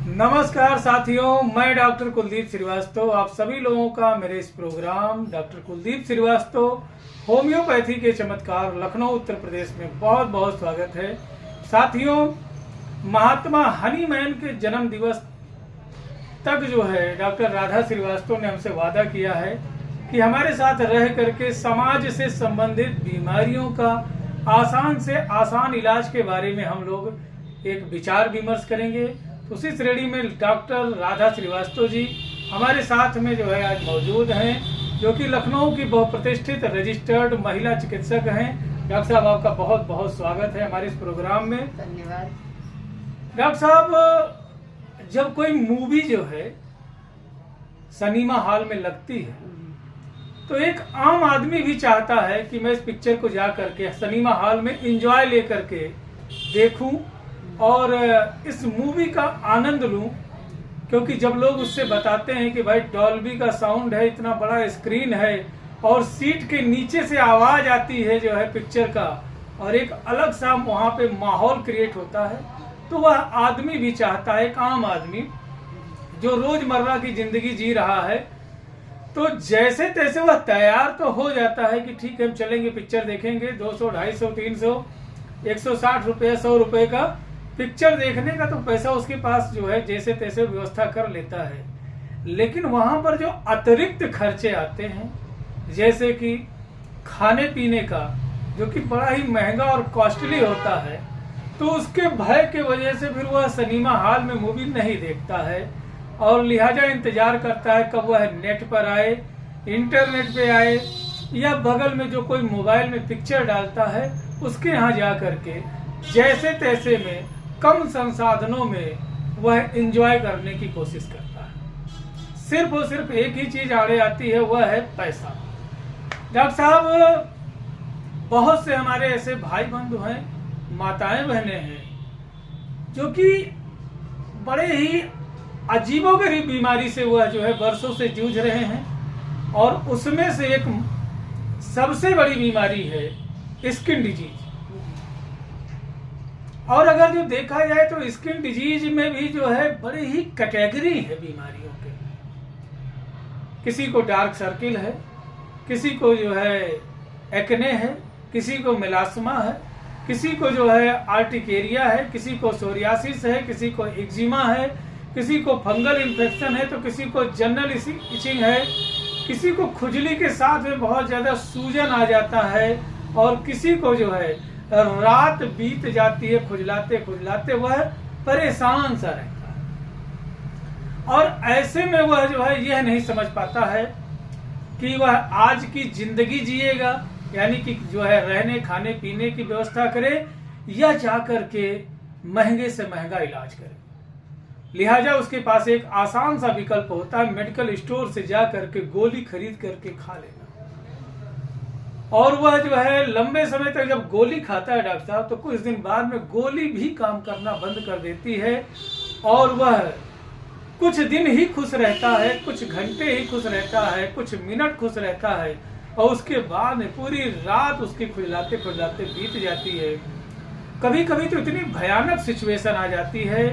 नमस्कार साथियों, मैं डॉक्टर कुलदीप श्रीवास्तव आप सभी लोगों का मेरे इस program doctor Kuldeep Srivastava homeopathy के चमत्कार लखनऊ उत्तर प्रदेश में बहुत बहुत स्वागत है। साथियों, महात्मा हनीमैन के जन्म दिवस तक जो है डॉक्टर राधा श्रीवास्तव ने हमसे वादा किया है कि हमारे साथ रह करके समाज से संबंधित बीमारियों का आसान से आसान इलाज के बारे में हम लोग एक विचार विमर्श करेंगे। उसी श्रेणी में डॉक्टर राधा श्रीवास्तव जी हमारे साथ में जो है आज मौजूद हैं, जो कि लखनऊ की बहुप्रतिष्ठित रजिस्टर्ड महिला चिकित्सक हैं। डॉक्टर साहब, आपका बहुत बहुत स्वागत है हमारे इस प्रोग्राम में। धन्यवाद। डॉक्टर साहब, जब कोई मूवी जो है सिनेमा हॉल में लगती है तो एक आम आदमी भी चाहता है कि मैं इस पिक्चर को जा करके सिनेमा हॉल में एंजॉय लेकर के देखूं और इस मूवी का आनंद लूं, क्योंकि जब लोग उससे बताते हैं कि भाई डॉल्बी का साउंड है, इतना बड़ा स्क्रीन है और सीट के नीचे से आवाज आती है जो है पिक्चर का, और एक अलग सा वहां पे माहौल क्रिएट होता है, तो वह आदमी भी चाहता है, एक आम आदमी जो रोजमर्रा की जिंदगी जी रहा है, तो जैसे तैसे वह तैयार तो हो जाता है कि ठीक है हम चलेंगे पिक्चर देखेंगे। 200, 250, 300, 160 रुपये, 100 रुपये का पिक्चर देखने का तो पैसा उसके पास जो है जैसे तैसे व्यवस्था कर लेता है। लेकिन वहां पर जो अतिरिक्त खर्चे आते हैं, जैसे कि खाने पीने का, जो कि बड़ा ही महंगा और कॉस्टली होता है, तो उसके भय के वजह से फिर वह सिनेमा हॉल में मूवी नहीं देखता है और लिहाजा इंतजार करता है कब वह नेट पर आए, इंटरनेट पे आए, या बगल में जो कोई मोबाइल में पिक्चर डालता है उसके यहाँ जा करके जैसे तैसे में कम संसाधनों में वह एंजॉय करने की कोशिश करता है। सिर्फ और सिर्फ एक ही चीज आड़े आती है, वह है पैसा। डॉक्टर साहब, बहुत से हमारे ऐसे भाई बंधु हैं, माताएं बहनें हैं, जो कि बड़े ही अजीबोगरीब बीमारी से वह जो है वर्षों से जूझ रहे हैं, और उसमें से एक सबसे बड़ी बीमारी है स्किन डिजीज। और अगर जो देखा जाए तो स्किन डिजीज में भी जो है बड़ी ही कैटेगरी है बीमारियों के। किसी को डार्क सर्किल है, किसी को जो है एक्ने है, किसी को मेलास्मा है, किसी को जो है आर्टिकेरिया है, किसी को सोरियासिस है, किसी को एक्जिमा है, किसी को फंगल इन्फेक्शन है, तो किसी को जनरल इचिंग है, किसी को खुजली के साथ में बहुत ज्यादा सूजन आ जाता है, और किसी को जो है रात बीत जाती है खुजलाते खुजलाते वह परेशान सा रहता है। और ऐसे में वह जो है यह नहीं समझ पाता है कि वह आज की जिंदगी जिएगा, यानी कि जो है रहने खाने पीने की व्यवस्था करे, या जाकर के महंगे से महंगा इलाज करे। लिहाजा उसके पास एक आसान सा विकल्प होता है, मेडिकल स्टोर से जा करके गोली खरीद करके खा लेना। और वह जो है लंबे समय तक जब गोली खाता है डॉक्टर साहब, तो कुछ दिन बाद में गोली भी काम करना बंद कर देती है, और वह कुछ दिन ही खुश रहता है, कुछ घंटे ही खुश रहता है, कुछ मिनट खुश रहता है, और उसके बाद में पूरी रात उसकी खुजलाते खुजलाते बीत जाती है। कभी कभी तो इतनी भयानक सिचुएशन आ जाती है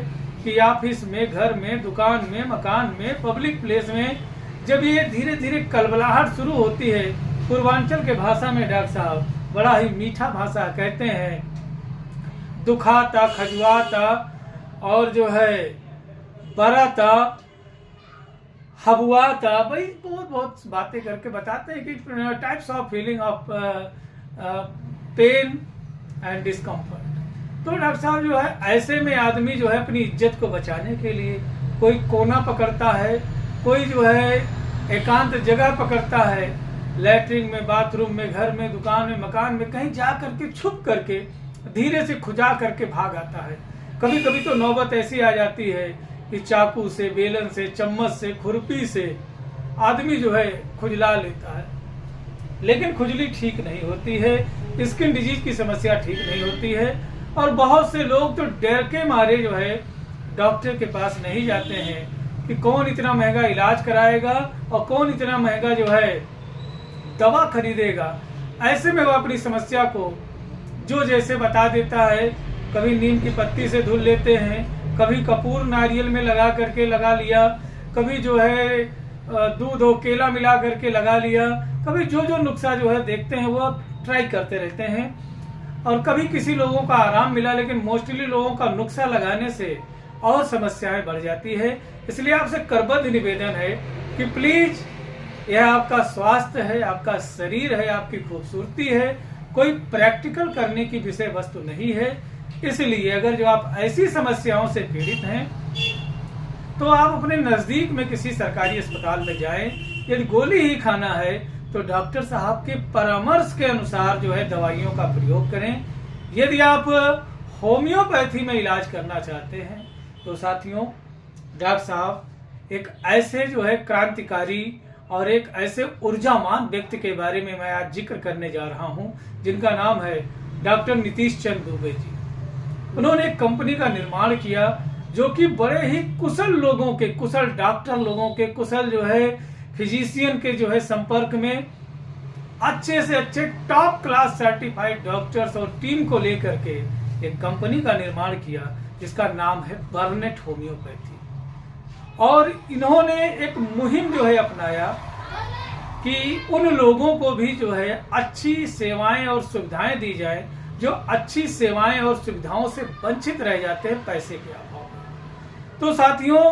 कि ऑफिस में, घर में, दुकान में, मकान में, पब्लिक प्लेस में जब ये धीरे धीरे कलबलाहट शुरू होती है, पूर्वांचल के भाषा में डॉक्टर साहब बड़ा ही मीठा भाषा कहते हैं, दुखाता, खजुआता, और जो है बराता, हबुआता, भाई बहुत बहुत बातें करके बताते हैं कि types of feeling of pain and discomfort. तो डॉक्टर साहब जो है ऐसे में आदमी जो है अपनी इज्जत को बचाने के लिए कोई कोना पकड़ता है, कोई जो है एकांत जगह पकड़ता है, लैट्रिन में, बाथरूम में, घर में, दुकान में, मकान में, कहीं जा करके छुप करके धीरे से खुजा करके भाग आता है। कभी कभी तो नौबत ऐसी आ जाती है कि चाकू से, बेलन से, चम्मच से, खुरपी से आदमी जो है खुजला लेता है, लेकिन खुजली ठीक नहीं होती है, स्किन डिजीज की समस्या ठीक नहीं होती है, और बहुत से लोग तो डर के मारे जो है डॉक्टर के पास नहीं जाते हैं कि कौन इतना महंगा इलाज कराएगा और कौन इतना महंगा जो है दवा खरीदेगा। ऐसे में वो अपनी समस्या को जो जैसे बता देता है, कभी नीम की पत्ती से धुल लेते हैं, कभी कपूर नारियल में लगा करके लगा लिया, कभी जो है दूध और केला मिला करके लगा लिया, कभी जो जो नुस्खा जो है देखते हैं वो ट्राई करते रहते हैं। और कभी किसी लोगों का आराम मिला, लेकिन मोस्टली लोगों का नुस्खा लगाने से और समस्याएं बढ़ जाती है। इसलिए आपसे करबद्ध निवेदन है कि प्लीज, यह आपका स्वास्थ्य है, आपका शरीर है, आपकी खूबसूरती है, कोई प्रैक्टिकल करने की विषय वस्तु नहीं है। इसलिए अगर जो आप ऐसी समस्याओं से पीड़ित हैं तो आप अपने नजदीक में किसी सरकारी अस्पताल में जाएं। यदि गोली ही खाना है तो डॉक्टर साहब के परामर्श के अनुसार जो है दवाइयों का प्रयोग करें। यदि आप होम्योपैथी में इलाज करना चाहते हैं तो साथियों, डॉक्टर साहब एक ऐसे जो है क्रांतिकारी और एक ऐसे ऊर्जावान व्यक्ति के बारे में मैं आज जिक्र करने जा रहा हूं, जिनका नाम है डॉक्टर नीतीश चंद्र दुबे जी। उन्होंने एक कंपनी का निर्माण किया जो कि बड़े ही कुशल लोगों के, कुशल डॉक्टर लोगों के, कुशल जो है फिजिशियन के जो है संपर्क में अच्छे से अच्छे टॉप क्लास सर्टिफाइड डॉक्टर्स और टीम को लेकर के एक कंपनी का निर्माण किया जिसका नाम है बर्नेट होम्योपैथी। और इन्होंने एक मुहिम जो है अपनाया कि उन लोगों को भी जो है अच्छी सेवाएं और सुविधाएं दी जाए जो अच्छी सेवाएं और सुविधाओं से वंचित रह जाते हैं पैसे के अभाव में। तो साथियों,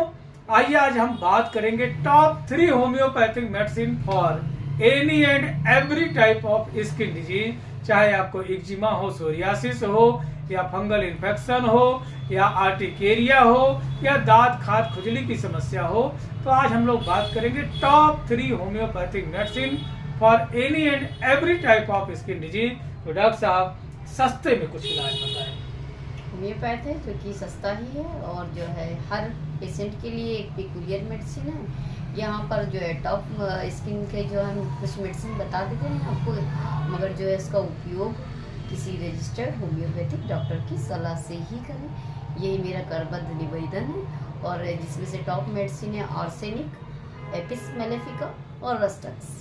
आइए आज हम बात करेंगे top 3 homeopathic medicine for any and every type of skin disease, चाहे आपको एक्जिमा हो, सोरियासिस हो, या फंगल इन्फेक्शन हो, या आर्टिकेरिया हो, या दांत खाद खुजली की समस्या हो। तो आज हम लोग बात करेंगे top 3 homeopathic medicine for any and every type of skin disease. तो डॉक्टर साहब सस्ते में कुछ इलाज बताएं। होम्योपैथ है जो कि सस्ता ही है और जो है हर पेशेंट के लिए एक पेक्यूलियर मेडिसिन है। यहाँ पर जो है टॉप स्किन के जो हम कुछ मेडिसिन बता देते हैं आपको, मगर जो है इसका उपयोग किसी रजिस्टर्ड होम्योपैथिक डॉक्टर की सलाह से ही करें, यही मेरा करबद्ध निवेदन है। और जिसमें से टॉप मेडिसिन है आर्सेनिक, एपिस मेलेफिका और रस्टक्स।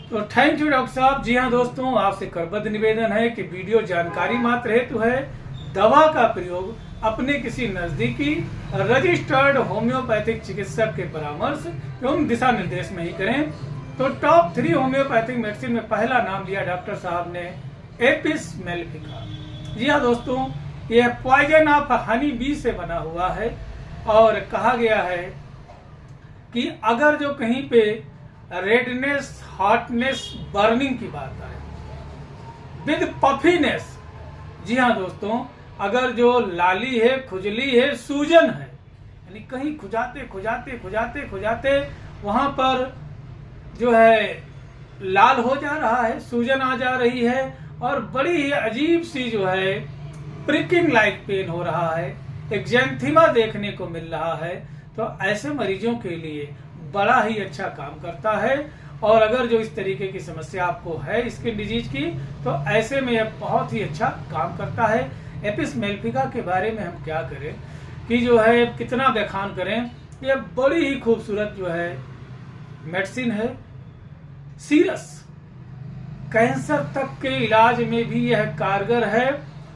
तो थैंक यू डॉक्टर साहब। जी हाँ दोस्तों, आपसे करबद्ध निवेदन है कि वीडियो जानकारी मात्र हेतु है, दवा का प्रयोग अपने किसी नजदीकी रजिस्टर्ड होम्योपैथिक चिकित्सक के परामर्श एवं दिशा निर्देश में ही करें। तो टॉप 3 होम्योपैथिक मेडिसिन में पहला नाम लिया डॉक्टर साहब ने एपिस मेलेफिका। जी हाँ दोस्तों, यह पॉइजन ऑफ हनी बी से बना हुआ है और कहा गया है कि अगर जो कहीं पे रेडनेस, हॉटनेस, बर्निंग की बात आए विद पफीनेस, जी हाँ दोस्तों, अगर जो लाली है, खुजली है, सूजन है, यानी कहीं खुजाते खुजाते खुजाते खुजाते वहां पर जो है लाल हो जा रहा है, सूजन आ जा रही है और बड़ी ही अजीब सी जो है प्रिकिंग लाइक पेन हो रहा है, एक्जेंथिमा देखने को मिल रहा है, तो ऐसे मरीजों के लिए बड़ा ही अच्छा काम करता है। और अगर जो इस तरीके की समस्या आपको है स्किन डिजीज की, तो ऐसे में यह बहुत ही अच्छा काम करता है। एपिस मेलेफिका के बारे में हम क्या करें कि जो है कितना बखान करें, यह बड़ी ही खूबसूरत जो है मेडिसिन है। सीरस कैंसर तक के इलाज में भी यह कारगर है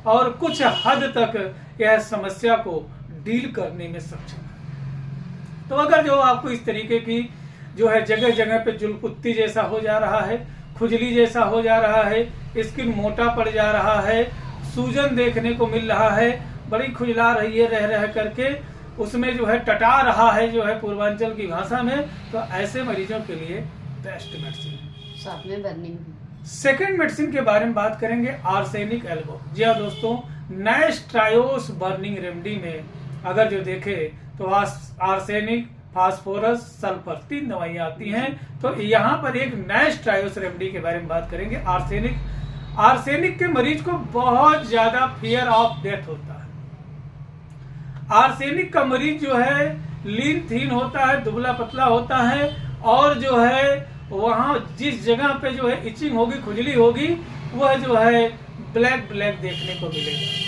और कुछ हद तक यह समस्या को डील करने में सक्षम है। तो अगर जो आपको इस तरीके की जो है जगह जगह पे जुलकुत्ती जैसा हो जा रहा है, खुजली जैसा हो जा रहा है, स्किन मोटा पड़ जा रहा है, सूजन देखने को मिल रहा है, बड़ी खुजला रही है रह रह करके, उसमें जो है टटा रहा है जो है पूर्वांचल की भाषा में, तो ऐसे मरीजों के लिए बेस्ट मेडिसिन है। साथ में बर्निंग। सेकेंड मेडिसिन के बारे में बात करेंगे आर्सेनिक एल्बो। जी हाँ दोस्तों, नाइट्रायोस बर्निंग रेमेडी में अगर जो देखे तो आर्सेनिक, फास्फोरस, सल्फर 3 दवाइयां आती हैं। तो यहाँ पर एक नाइट्रायोस रेमेडी के बारे में बात करेंगे। आर्सेनिक के मरीज को बहुत ज्यादा फियर ऑफ डेथ होता है। आर्सेनिक का मरीज जो है लीन थीन होता है, दुबला पतला होता है और जो है वहां जिस जगह पे जो है इचिंग होगी, खुजली होगी, वह जो है ब्लैक ब्लैक देखने को मिलेगा,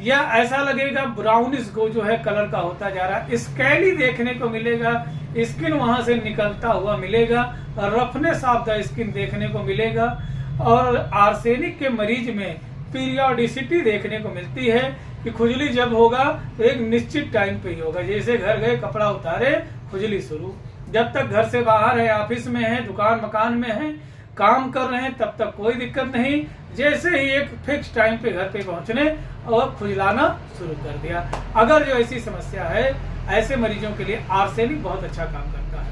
या ऐसा लगेगा ब्राउनिश गो जो है कलर का होता जा रहा है, स्कैली देखने को मिलेगा, स्किन वहां से निकलता हुआ मिलेगा, रफनेस ऑफ द स्किन देखने को मिलेगा। और आर्सेनिक के मरीज में पीरियोडिसिटी देखने को मिलती है, कि खुजली जब होगा तो एक निश्चित टाइम पे ही होगा। जैसे घर गए, कपड़ा उतारे, खुजली शुरू। जब तक घर से बाहर है, ऑफिस में है, दुकान मकान में है, काम कर रहे हैं, तब तक कोई दिक्कत नहीं। जैसे ही एक फिक्स टाइम पे घर पे पहुंचने और खुजलाना शुरू कर दिया। अगर जो ऐसी समस्या है, ऐसे मरीजों के लिए आर्सेनिक बहुत अच्छा काम करता है।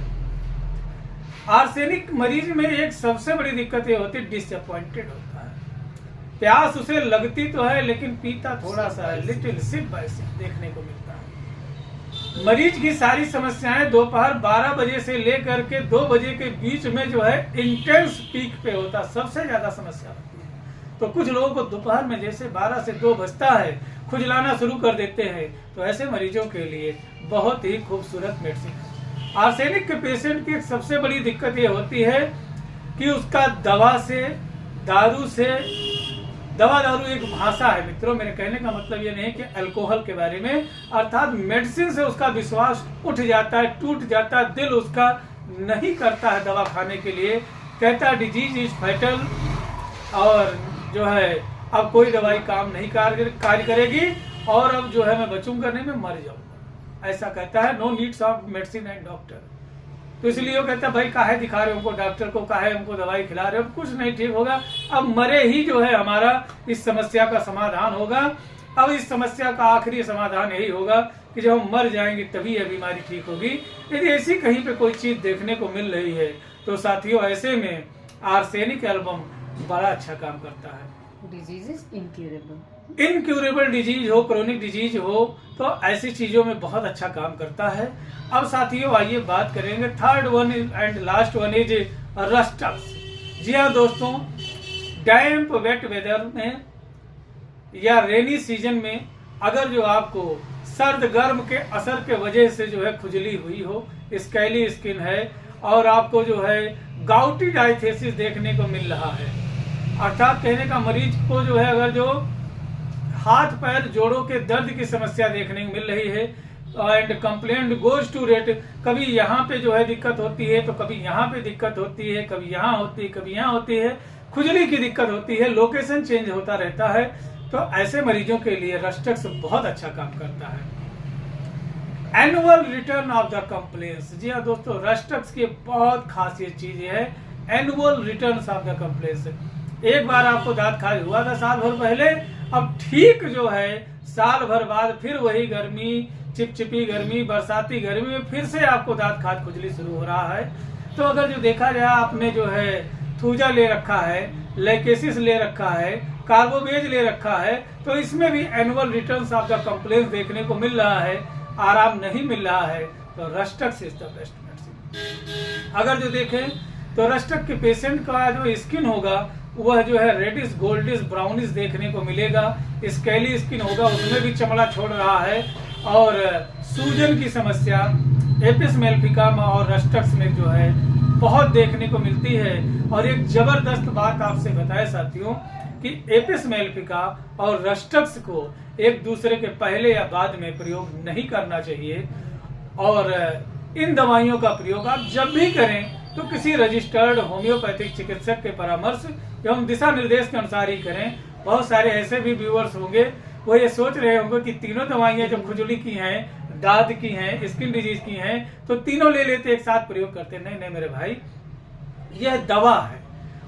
आर्सेनिक मरीज में एक सबसे बड़ी दिक्कत ये होती है, डिसअपॉइंटेड होता है। प्यास उसे लगती तो है, लेकिन पीता थोड़ा सा है, लिटिल सिप बाय सिप देखने को मिलता है। मरीज की सारी समस्याएं दोपहर 12 बजे से लेकर के 2 बजे के बीच में जो है इंटेंस पीक पे होता, सबसे ज्यादा समस्या होती है। तो कुछ लोगों को दोपहर में जैसे 12 से 2 बजता है, खुजलाना शुरू कर देते हैं। तो ऐसे मरीजों के लिए बहुत ही खूबसूरत मेडिसिन है। आर्सेनिक के पेशेंट की एक सबसे बड़ी दिक्कत ये होती है कि उसका दवा से, दारू से, दवा दारू एक भाषा है मित्रों। मेरे कहने का मतलब ये नहीं कि अल्कोहल के बारे में, अर्थात मेडिसिन से उसका विश्वास उठ जाता है, टूट जाता है, दिल उसका नहीं करता है दवा खाने के लिए। कहता है डिजीज इज फैटल, और जो है अब कोई दवाई काम नहीं कार्य करेगी, और अब जो है मैं बचूंगा नहीं, मैं मर जाऊंगा, ऐसा कहता है। No needs of medicine and doctor. तो इसलिए वो कहता है भाई काहे दिखा रहे हो हमको डॉक्टर को, काहे हमको दवाई खिला रहे हो, कुछ नहीं ठीक होगा, अब मरे ही जो है हमारा इस समस्या का समाधान होगा। अब इस समस्या का आखिरी समाधान यही होगा कि जब हम मर जाएंगे तभी यह बीमारी ठीक होगी। यदि ऐसी कहीं पे कोई चीज देखने को मिल रही है तो साथियों, ऐसे में आर्सेनिक एल्बम बड़ा अच्छा काम करता है। Disease is incurable, incurable disease हो, क्रोनिक डिजीज हो, तो ऐसी चीजों में बहुत अच्छा काम करता है। अब साथियों आइए बात करेंगे third one and last one is रस्टक्स। जी हाँ दोस्तों, डैम्प वेट वेदर में या रेनी सीजन में अगर जो आपको सर्द गर्म के असर के वजह से जो है खुजली हुई हो, स्कैली स्किन है, और आपको जो है गाउटी डायथेसिस देखने को मिल रहा है, अर्थात कहने का मरीज को जो है अगर जो हाथ पैर जोड़ों के दर्द की समस्या देखने को मिल रही है, and complaint goes to rate, कभी यहाँ पे जो है दिक्कत होती है, तो कभी यहाँ पे दिक्कत होती है, कभी यहाँ होती है, कभी यहाँ होती है, खुजली की दिक्कत होती है, लोकेशन चेंज होता रहता है, तो ऐसे मरीजों के लिए रस्टक्स बहुत अच्छा काम करता है। Annual return of the complaints. जी हाँ दोस्तों, रस्टक्स की बहुत खासियत चीज है annual return of the complaints. एक बार आपको दांत खाज हुआ था साल भर पहले, अब ठीक जो है साल भर बाद फिर वही गर्मी, चिपचिपी गर्मी, बरसाती गर्मी में फिर से आपको दांत खाज खुजली शुरू हो रहा है। तो अगर जो देखा जाए, आपने जो है थूजा ले रखा है, लेकेसिस ले रखा है, कार्बोवेज ले रखा है, तो इसमें भी annual returns of the complaints देखने को मिल रहा है, आराम नहीं मिल रहा है, तो Rhus tox is the best medicine. अगर जो देखें तो रस्टक के पेशेंट का जो स्किन होगा वह जो है रेडिश गोल्डिश ब्राउनिश देखने को मिलेगा, स्केली स्किन होगा, उसमें भी चमड़ा छोड़ रहा है, और सूजन की समस्या एपिस मेलिफिका और रस्टक्स में जो है बहुत देखने को मिलती है। और एक जबरदस्त बात आपसे बताए साथियों कि एपिस मेलिफिका और रस्टक्स को एक दूसरे के पहले या बाद में प्रयोग नहीं करना चाहिए, और इन दवाइयों का प्रयोग आप जब भी करें तो किसी रजिस्टर्ड होम्योपैथिक चिकित्सक के परामर्श एवं दिशा निर्देश के अनुसार ही करें। बहुत सारे ऐसे भी व्यूअर्स होंगे, वो ये सोच रहे होंगे कि तीनों दवाइयां जो खुजली की हैं, दाद की हैं, स्किन डिजीज की हैं, तो तीनों ले लेते एक साथ प्रयोग करते। नहीं नहीं मेरे भाई, यह दवा है,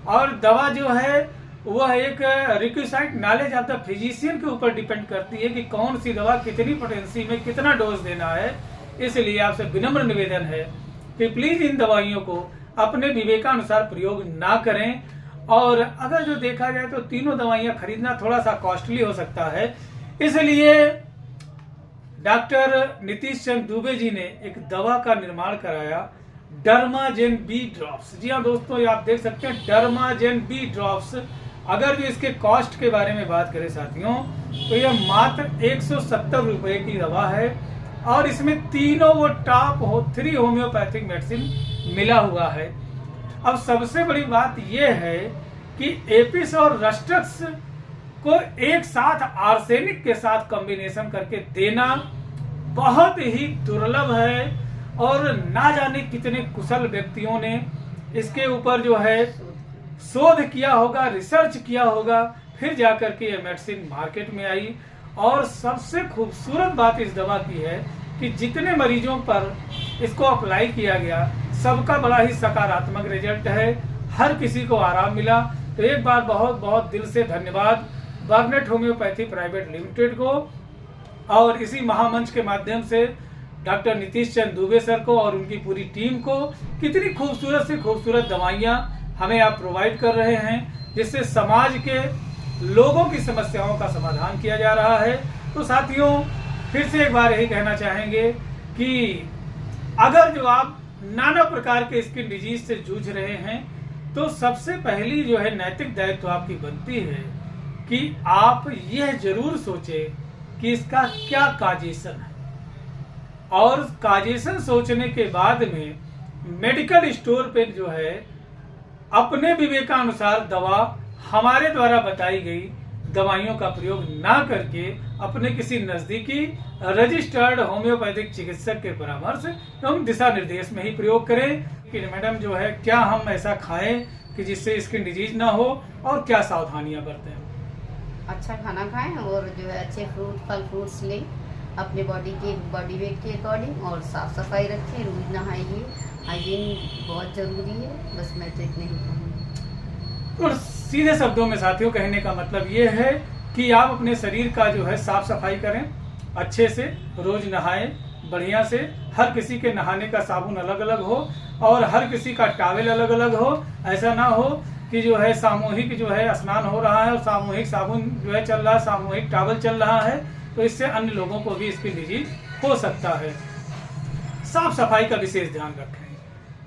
और दवा जो है वह एक requisite knowledge of the physician के ऊपर डिपेंड करती है कि कौन सी दवा कितनी पोटेंसी में कितना डोज देना है। इसलिए आपसे विनम्र निवेदन है कि प्लीज इन दवाइयों को अपने विवेकानुसार प्रयोग ना करें। और अगर जो देखा जाए तो तीनों दवाइयां खरीदना थोड़ा सा कॉस्टली हो सकता है, इसलिए डॉक्टर नीतीश चंद्र दुबे जी ने एक दवा का निर्माण कराया, डर्माजेन बी ड्रॉप्स। जी हाँ दोस्तों, ये आप देख सकते हैं डर्माजेन बी ड्रॉप्स। अगर जो इसके कॉस्ट के बारे में बात करें साथियों, तो यह मात्र 170 रुपए की दवा है, और इसमें तीनों वो टॉप 3 होम्योपैथिक मेडिसिन मिला हुआ है। अब सबसे बड़ी बात यह है कि एपिस और रस्टक्स को एक साथ आर्सेनिक के साथ कॉम्बिनेशन करके देना बहुत ही दुर्लभ है, और ना जाने कितने कुशल व्यक्तियों ने इसके ऊपर जो है शोध किया होगा, रिसर्च किया होगा, फिर जाकर के ये मेडिसिन मार्केट में आई। और सबसे खूबसूरत बात इस दवा की है कि जितने मरीजों पर इसको अप्लाई किया गया सबका बड़ा ही सकारात्मक रिजल्ट है, हर किसी को आराम मिला। तो एक बार बहुत बहुत दिल से धन्यवाद वाग्नेट होम्योपैथी प्राइवेट लिमिटेड को और इसी महामंच के माध्यम से डॉक्टर नीतीश चंद दुबे सर को और उनकी पूरी टीम को। कितनी खूबसूरत से खूबसूरत दवाइयाँ हमें आप प्रोवाइड कर रहे हैं, जिससे समाज के लोगों की समस्याओं का समाधान किया जा रहा है। तो साथियों, फिर से एक बार यही कहना चाहेंगे कि अगर जो आप नाना प्रकार के स्किन डिजीज से जूझ रहे हैं तो सबसे पहली जो है नैतिक दायित्व आपकी बनती है कि आप यह जरूर सोचें कि इसका क्या काजेशन है, और काजेशन सोचने के बाद में मेडिकल स्टोर पे जो है अपने विवेकानुसार दवा हमारे द्वारा बताई गई दवाइयों का प्रयोग ना करके अपने किसी नजदीकी रजिस्टर्ड होम्योपैथिक चिकित्सक के परामर्श एवं दिशा निर्देश में ही प्रयोग करें कि मैडम जो है क्या हम ऐसा खाएं कि जिससे स्किन डिजीज ना हो और क्या सावधानियां बरतें। अच्छा खाना खाएं और जो है अच्छे फल फ्रूट्स लें अपने बॉडी वेट के अकॉर्डिंग, और साफ सफाई रखें, रोज नहाइए, हाइजीन बहुत जरूरी है। बस मैं तो इतना ही कहूँगी। और सीधे शब्दों में साथियों कहने का मतलब ये है कि आप अपने शरीर का जो है साफ सफाई करें, अच्छे से रोज नहाएं बढ़िया से। हर किसी के नहाने का साबुन अलग अलग हो और हर किसी का टॉवेल अलग अलग हो। ऐसा ना हो कि जो है सामूहिक जो है स्नान हो रहा है और सामूहिक साबुन जो है चल रहा है, सामूहिक टॉवेल चल रहा है, तो इससे अन्य लोगों को भी स्किन डिजीज हो सकता है। साफ सफाई का विशेष ध्यान रखें,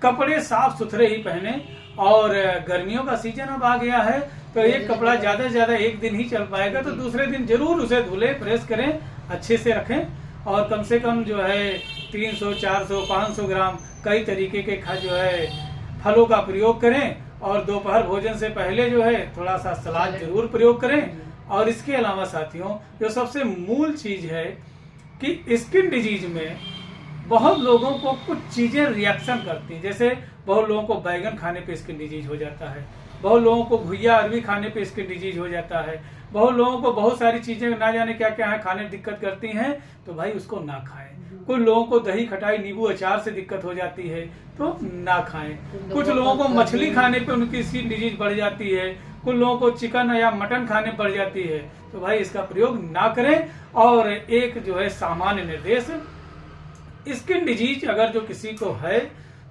कपड़े साफ सुथरे ही पहने, और गर्मियों का सीजन अब आ गया है तो एक कपड़ा ज्यादा से ज्यादा एक दिन ही चल पाएगा, तो दूसरे दिन जरूर उसे धुले, प्रेस करें, अच्छे से रखें और कम से कम जो है 300, 400, 500 ग्राम कई तरीके के जो है फलों का प्रयोग करें, और दोपहर भोजन से पहले जो है थोड़ा सा सलाद जरूर प्रयोग करें। और इसके अलावा साथियों, जो सबसे मूल चीज है कि स्किन डिजीज में बहुत लोगों को कुछ चीजें रिएक्शन करती हैं। जैसे बहुत लोगों को बैगन खाने पे स्किन डिजीज हो जाता है, बहुत लोगों को घुइया अरबी खाने पे स्किन डिजीज हो जाता है, बहुत लोगों को बहुत सारी चीजें ना जाने क्या क्या है खाने दिक्कत करती हैं, तो भाई उसको ना खाएं। कुछ लोगों को दही खटाई नींबू अचार से दिक्कत हो जाती है तो ना खाएं। कुछ लोगों को मछली खाने पे उनकी स्किन डिजीज बढ़ जाती है, कुछ लोगों को चिकन या मटन खाने बढ़ जाती है, तो भाई इसका प्रयोग ना करें। और एक जो है सामान्य निर्देश, स्किन डिजीज अगर जो किसी को है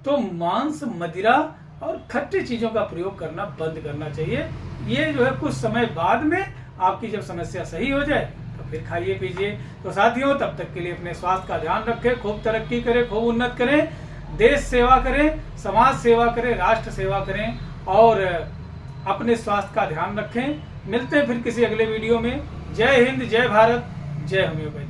तो मांस, मदिरा और खट्टी चीजों का प्रयोग करना बंद करना चाहिए। ये जो है कुछ समय बाद में आपकी जब समस्या सही हो जाए तो फिर खाइए पीजिए। तो साथियों, तब तक के लिए अपने स्वास्थ्य का ध्यान रखें, खूब तरक्की करें, खूब उन्नत करें, देश सेवा करें, समाज सेवा करें, राष्ट्र सेवा करें और अपने स्वास्थ्य का ध्यान रखें। मिलते हैं फिर किसी अगले वीडियो में। जय हिंद, जय भारत, जय होम्योपैथी।